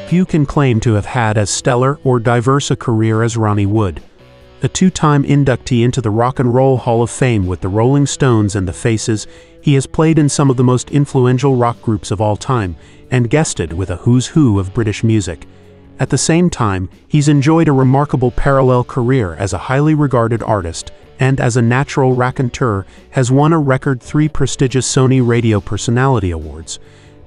Few can claim to have had as stellar or diverse a career as Ronnie Wood. A two-time inductee into the Rock and Roll Hall of Fame with the Rolling Stones and the Faces, he has played in some of the most influential rock groups of all time, and guested with a who's who of British music. At the same time, he's enjoyed a remarkable parallel career as a highly regarded artist, and as a natural raconteur, has won a record 3 prestigious Sony Radio Personality Awards.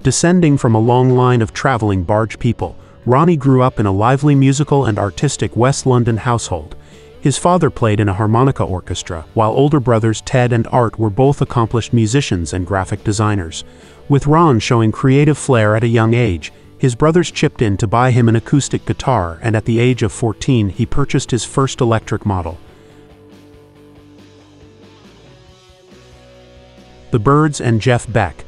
Descending from a long line of traveling barge people, Ronnie grew up in a lively musical and artistic West London household. His father played in a harmonica orchestra, while older brothers Ted and Art were both accomplished musicians and graphic designers. With Ron showing creative flair at a young age, his brothers chipped in to buy him an acoustic guitar, and at the age of 14 he purchased his first electric model. The Byrds and Jeff Beck.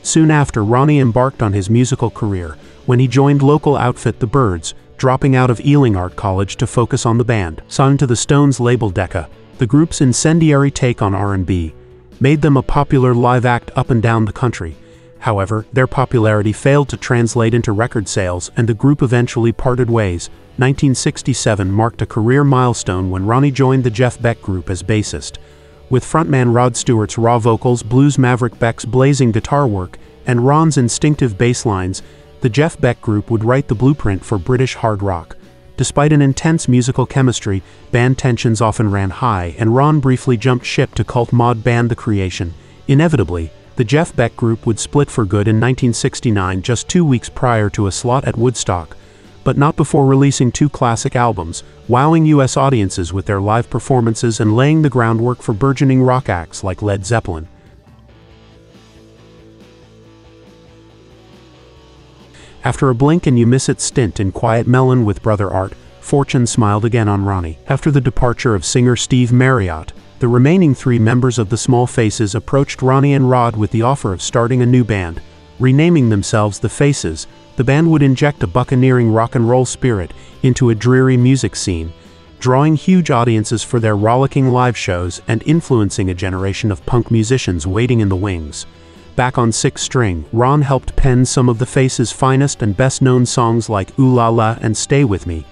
Soon after, Ronnie embarked on his musical career, when he joined local outfit The Byrds, dropping out of Ealing Art College to focus on the band. Signed to the Stones label Decca, the group's incendiary take on R&B made them a popular live act up and down the country. However, their popularity failed to translate into record sales, and the group eventually parted ways. 1967 marked a career milestone when Ronnie joined the Jeff Beck Group as bassist. With frontman Rod Stewart's raw vocals, blues maverick Beck's blazing guitar work, and Ron's instinctive bass lines, the Jeff Beck Group would write the blueprint for British hard rock. Despite an intense musical chemistry, band tensions often ran high, and Ron briefly jumped ship to cult mod band The Creation. Inevitably, the Jeff Beck Group would split for good in 1969, just 2 weeks prior to a slot at Woodstock, but not before releasing 2 classic albums, wowing U.S. audiences with their live performances and laying the groundwork for burgeoning rock acts like Led Zeppelin. After a blink-and-you-miss-it stint in Quiet Melon with brother Art, fortune smiled again on Ronnie. After the departure of singer Steve Marriott, the remaining 3 members of the Small Faces approached Ronnie and Rod with the offer of starting a new band. Renaming themselves The Faces, the band would inject a buccaneering rock and roll spirit into a dreary music scene, drawing huge audiences for their rollicking live shows and influencing a generation of punk musicians waiting in the wings. Back on 6 string, Ron helped pen some of The Faces' finest and best-known songs like Ooh La La and Stay With Me,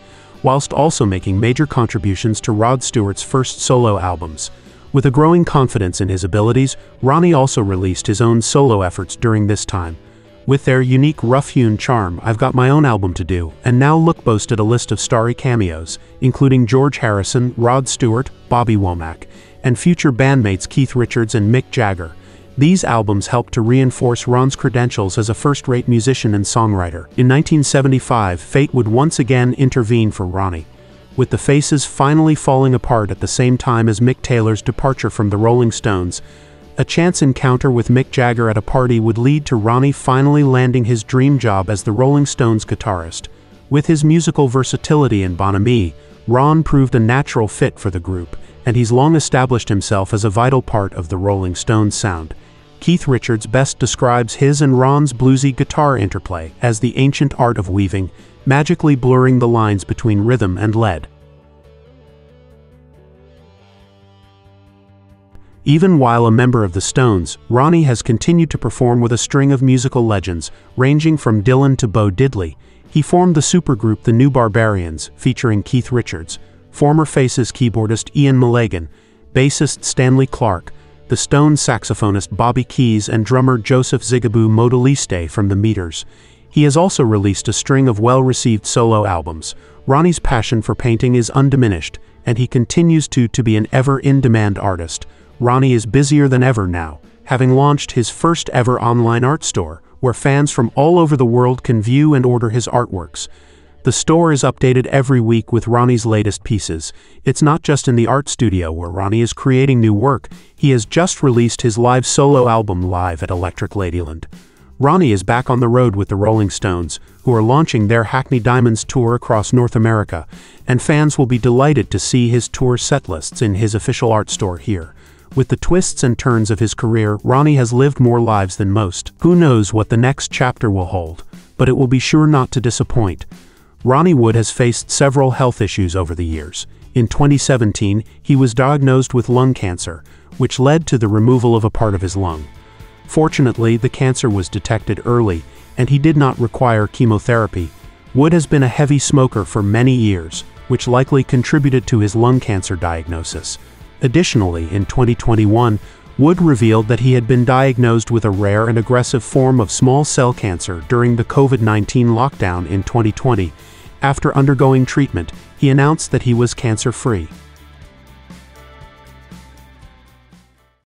whilst also making major contributions to Rod Stewart's first solo albums. With a growing confidence in his abilities, Ronnie also released his own solo efforts during this time. With their unique rough-hewn charm, I've Got My Own Album to Do, and Now Look boasted a list of starry cameos, including George Harrison, Rod Stewart, Bobby Womack, and future bandmates Keith Richards and Mick Jagger. These albums helped to reinforce Ron's credentials as a first-rate musician and songwriter. In 1975, fate would once again intervene for Ronnie, with The Faces finally falling apart at the same time as Mick Taylor's departure from the Rolling Stones. A chance encounter with Mick Jagger at a party would lead to Ronnie finally landing his dream job as the Rolling Stones guitarist. With his musical versatility and bonhomie, Ron proved a natural fit for the group, and he's long established himself as a vital part of the Rolling Stones sound. Keith Richards best describes his and Ron's bluesy guitar interplay as the ancient art of weaving, magically blurring the lines between rhythm and lead. Even while a member of the Stones, Ronnie has continued to perform with a string of musical legends, ranging from Dylan to Bo Diddley. He formed the supergroup The New Barbarians, featuring Keith Richards, former Faces keyboardist Ian Mulligan, bassist Stanley Clarke, the Stones saxophonist Bobby Keys, and drummer Joseph Zigaboo Modaliste from The Meters. He has also released a string of well-received solo albums. Ronnie's passion for painting is undiminished, and he continues to be an ever-in-demand artist. Ronnie is busier than ever now, having launched his first-ever online art store, where fans from all over the world can view and order his artworks. The store is updated every week with Ronnie's latest pieces. It's not just in the art studio where Ronnie is creating new work. He has just released his live solo album live at Electric Ladyland. Ronnie is back on the road with the Rolling Stones, who are launching their Hackney Diamonds tour across North America, and fans will be delighted to see his tour setlists in his official art store here. With the twists and turns of his career, Ronnie has lived more lives than most. Who knows what the next chapter will hold, but it will be sure not to disappoint. Ronnie Wood has faced several health issues over the years. In 2017, he was diagnosed with lung cancer, which led to the removal of a part of his lung. Fortunately, the cancer was detected early, and he did not require chemotherapy. Wood has been a heavy smoker for many years, which likely contributed to his lung cancer diagnosis. Additionally, in 2021, Wood revealed that he had been diagnosed with a rare and aggressive form of small cell cancer during the COVID-19 lockdown in 2020. After undergoing treatment, he announced that he was cancer-free.